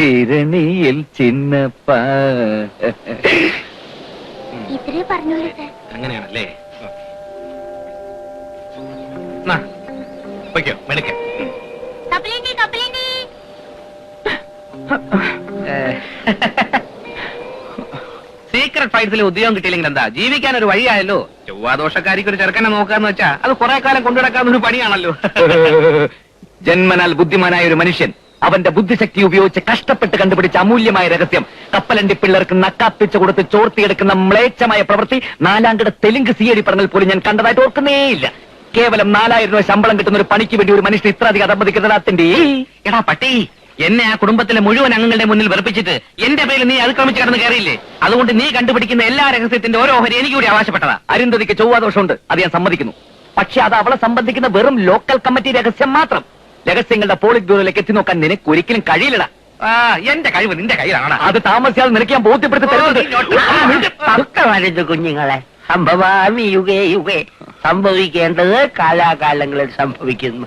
ഇരണിയിൽ ചിന്നപ്പ. ഇത്രേ പറഞ്ഞോളൂ സാർ. അങ്ങനെയാണല്ലേ? മെടുക്ക കപ്പലേണ്ടി കപ്പലേണ്ടി. സീക്രട്ട് ഫൈറ്റ്സിൽ ഉദ്യോഗം കിട്ടിയില്ലെങ്കിൽ എന്താ, ജീവിക്കാൻ ഒരു വഴിയായല്ലോ. ചൊവ്വാദോഷക്കാരിക്ക് ഒരു ചെറുക്കനെ നോക്കാന്ന് വെച്ചാ അത് കുറെ കാലം കൊണ്ടുനടക്കാവുന്ന ഒരു പണിയാണല്ലോ. ജന്മനാൽ ബുദ്ധിമാനായ ഒരു മനുഷ്യൻ അവന്റെ ബുദ്ധിശക്തി ഉപയോഗിച്ച് കഷ്ടപ്പെട്ട് കണ്ടുപിടിച്ച അമൂല്യമായ രഹസ്യം കപ്പലണ്ടി പിള്ളേർക്ക് നക്കാപ്പിച്ച് കൊടുത്ത് ചോർത്തിയെടുക്കുന്ന മ്ലേച്ഛമായ പ്രവൃത്തി നാലാംകിട തെലുങ്ക് സിയടി പറഞ്ഞാൽ പോലും ഞാൻ കണ്ടതായിട്ട് ഓർക്കുന്നേയില്ല. കേവലം 4000 രൂപ ശമ്പളം കിട്ടുന്ന ഒരു പണിക്ക് വേണ്ടി ഒരു മനുഷ്യൻ ഇത്ര അധികം അധമതിക്കുന്നതിന്റെ എടാ പട്ടി, എന്നെ ആ കുടുംബത്തിലെ മുഴുവൻ അംഗങ്ങളുടെ മുന്നിൽ വെറുപ്പിച്ചിട്ട് എന്റെ പേരിൽ നീ അതിക്രമിച്ച് കടന്ന് കയറിയില്ലേ? അതുകൊണ്ട് നീ കണ്ടുപിടിക്കുന്ന എല്ലാ രഹസ്യത്തിന്റെ ഓരോ ഓഹരി എനിക്ക് കൂടി അവകാശപ്പെട്ടതാ. അരുന്ധതിക്ക് ചൊവ്വാദോഷമുണ്ട്, അത് ഞാൻ സമ്മതിക്കുന്നു. പക്ഷെ അത് അവളെ സംബന്ധിക്കുന്ന വെറും ലോക്കൽ കമ്മിറ്റി രഹസ്യം മാത്രം. രഹസ്യങ്ങളുടെ പോളിറ്റ് ബ്യൂറോയിലേക്ക് എത്തി നോക്കാൻ നിനക്ക് ഒരിക്കലും കഴിയില്ലടാ. എന്റെ കഴിവ് നിന്റെ കയ്യിലാണ്. അത് താമസിയാതെ നിനക്ക് ഞാൻ ബോധ്യപ്പെടുത്തി തർക്കമരുത് കുഞ്ഞുങ്ങളെ. സംഭവാമി യുഗേ യുഗേ. സംഭവിക്കേണ്ടത് കാലാകാലങ്ങളിൽ സംഭവിക്കുന്നു.